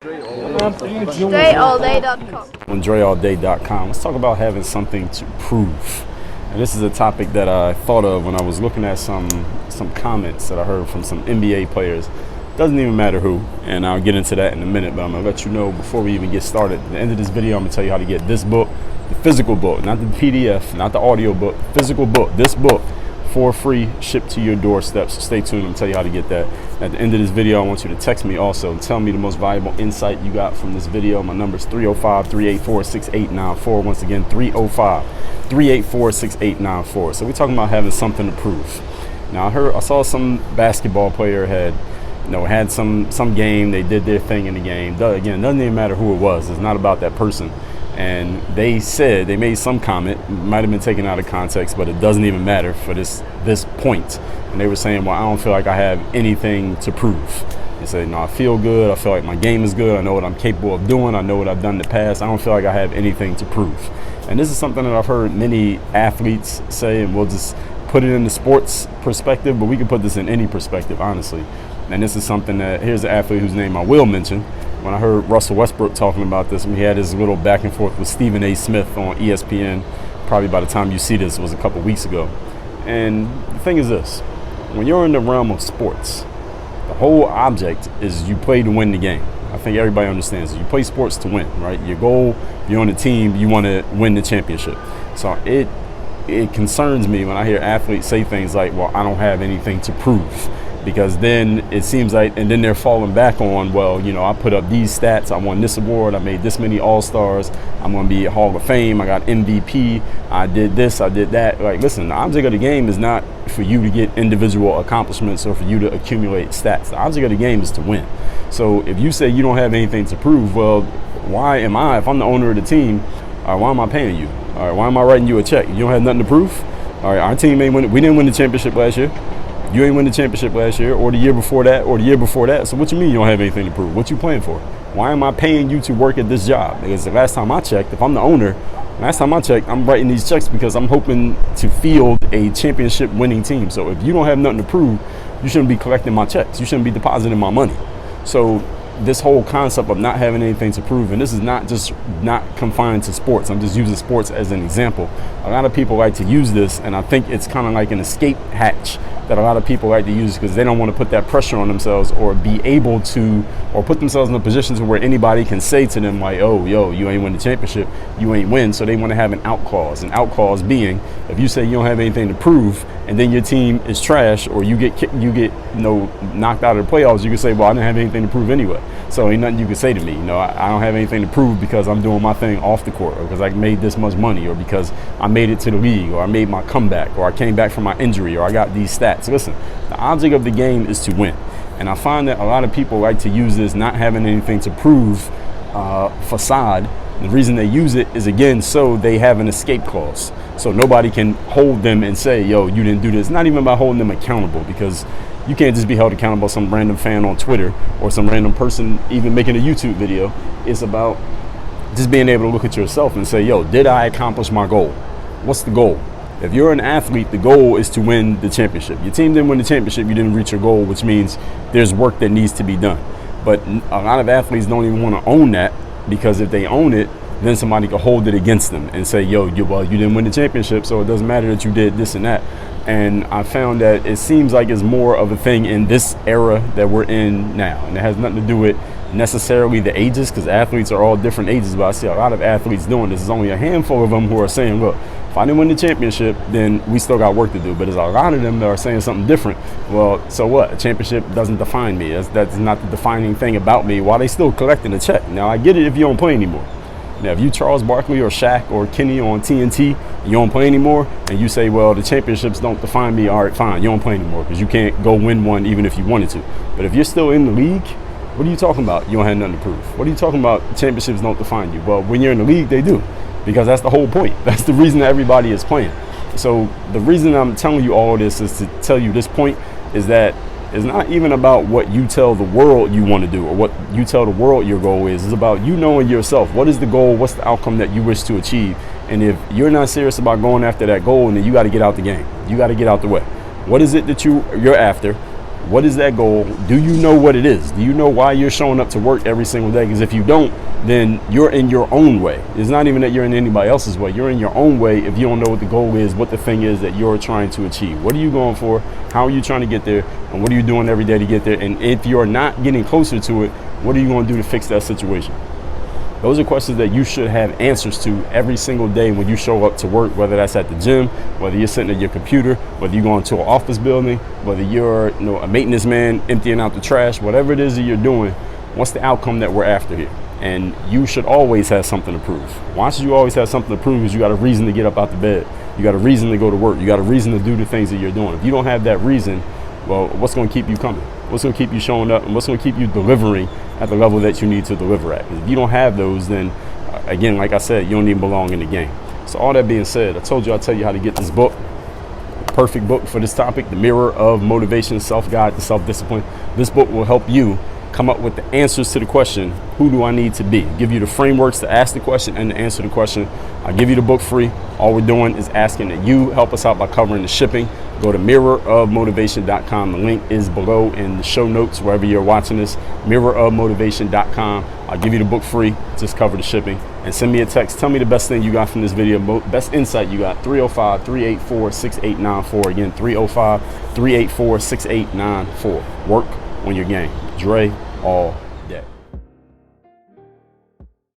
DreAllDay.com. On DreAllDay.com. Let's talk about having something to prove. And this is a topic that I thought of when I was looking at some comments that I heard from some NBA players. Doesn't even matter who, and I'll get into that in a minute, but I'm going to let you know before we even get started. At the end of this video, I'm going to tell you how to get this book, the physical book, not the PDF, not the audio book, the physical book, this book, for free, shipped to your doorstep. So stay tuned. I'll tell you how to get that. At the end of this video, I want you to text me also and tell me the most valuable insight you got from this video. My number is 305-384-6894. Once again, 305-384-6894. So we're talking about having something to prove. Now I saw some basketball player had some game. They did their thing in the game. Again, it doesn't even matter who it was. It's not about that person. And they made some comment, might have been taken out of context, but it doesn't even matter for this point. And they were saying, well, I don't feel like I have anything to prove. They said, no, I feel good. I feel like my game is good. I know what I'm capable of doing. I know what I've done in the past. I don't feel like I have anything to prove. And this is something that I've heard many athletes say, and we'll just put it in the sports perspective, but we can put this in any perspective, honestly. And this is something that, here's an athlete whose name I will mention. When I heard Russell Westbrook talking about this, he had his little back and forth with Stephen A. Smith on ESPN, probably by the time you see this, it was a couple weeks ago. And the thing is this, when you're in the realm of sports, the whole object is you play to win the game. I think everybody understands it. You play sports to win, right? Your goal, you're on a team, you want to win the championship. So it concerns me when I hear athletes say things like, well, I don't have anything to prove. Because then it seems like, and then they're falling back on, well, I put up these stats, I won this award, I made this many All-Stars, I'm going to be at Hall of Fame, I got MVP, I did this, I did that. Like, listen, the object of the game is not for you to get individual accomplishments or for you to accumulate stats. The object of the game is to win. So if you say you don't have anything to prove, well, why am I, if I'm the owner of the team, why am I paying you? Why am I writing you a check? You don't have nothing to prove? All right, our team ain't win. We didn't win the championship last year. You ain't win the championship last year or the year before that or the year before that. So what you mean you don't have anything to prove? What you playing for? Why am I paying you to work at this job? Because the last time I checked, if I'm the owner, I'm writing these checks because I'm hoping to field a championship winning team. So if you don't have nothing to prove, you shouldn't be collecting my checks. You shouldn't be depositing my money. So this whole concept of not having anything to prove, and this is not confined to sports. I'm just using sports as an example. A lot of people like to use this, and I think it's kind of like an escape hatch that a lot of people like to use because they don't want to put that pressure on themselves or be able to, or put themselves in a position where anybody can say to them like, oh, yo, you ain't win the championship, you ain't win. So they want to have an out clause. An out clause being, if you say you don't have anything to prove and then your team is trash or you get knocked out of the playoffs, you can say, well, I didn't have anything to prove anyway. So ain't nothing you can say to me. I don't have anything to prove because I'm doing my thing off the court or because I made this much money or because I made it to the league or I made my comeback or I came back from my injury or I got these stats. Listen, the object of the game is to win. And I find that a lot of people like to use this not having anything to prove facade. The reason they use it is, again, so they have an escape clause. So nobody can hold them and say, yo, you didn't do this. It's not even about holding them accountable because you can't just be held accountable by some random fan on Twitter or some random person even making a YouTube video. It's about just being able to look at yourself and say, yo, did I accomplish my goal? What's the goal? If you're an athlete, the goal is to win the championship. Your team didn't win the championship, you didn't reach your goal, which means there's work that needs to be done. But a lot of athletes don't even want to own that because if they own it, then somebody can hold it against them and say, yo, you didn't win the championship, so it doesn't matter that you did this and that. And I found that it seems like it's more of a thing in this era that we're in now. And it has nothing to do with necessarily the ages because athletes are all different ages, but I see a lot of athletes doing this. There's only a handful of them who are saying, look, if I didn't win the championship, then we still got work to do. But there's a lot of them that are saying something different. Well, so what? A championship doesn't define me. That's not the defining thing about me. Why they still collecting a check? Now, I get it if you don't play anymore. Now, if you Charles Barkley or Shaq or Kenny on TNT, you don't play anymore, and you say, well, the championships don't define me, all right, fine, you don't play anymore because you can't go win one even if you wanted to. But if you're still in the league, what are you talking about? You don't have nothing to prove. What are you talking about? Championships don't define you. Well, when you're in the league, they do because that's the whole point. That's the reason that everybody is playing. So the reason I'm telling you all this is to tell you this point is that it's not even about what you tell the world you want to do or what you tell the world your goal is. It's about you knowing yourself. What is the goal? What's the outcome that you wish to achieve? And if you're not serious about going after that goal, then you got to get out the game. You got to get out the way. What is it that you're after? What is that goal? Do you know what it is? Do you know why you're showing up to work every single day? Because if you don't, then you're in your own way. It's not even that you're in anybody else's way. You're in your own way if you don't know what the goal is, what the thing is that you're trying to achieve. What are you going for? How are you trying to get there? And what are you doing every day to get there? And if you're not getting closer to it, what are you going to do to fix that situation? Those are questions that you should have answers to every single day when you show up to work, whether that's at the gym, whether you're sitting at your computer, whether you're going to an office building, whether you're a maintenance man emptying out the trash, whatever it is that you're doing, what's the outcome that we're after here? And you should always have something to prove. Why should you always have something to prove? Is you got a reason to get up out the bed. You got a reason to go to work. You got a reason to do the things that you're doing. If you don't have that reason, well, what's going to keep you coming? What's going to keep you showing up? And what's going to keep you delivering at the level that you need to deliver at? If you don't have those, then again, like I said, you don't even belong in the game. So all that being said, I told you I'll tell you how to get this book. Perfect book for this topic, The Mirror of Motivation, Self-Guide to Self-Discipline. This book will help you come up with the answers to the question, who do I need to be? Give you the frameworks to ask the question and to answer the question. I'll give you the book free. All we're doing is asking that you help us out by covering the shipping. Go to mirrorofmotivation.com. The link is below in the show notes, wherever you're watching this, mirrorofmotivation.com. I'll give you the book free. Just cover the shipping. And send me a text. Tell me the best thing you got from this video, best insight you got, 305-384-6894. Again, 305-384-6894. Work on your game. Dre, all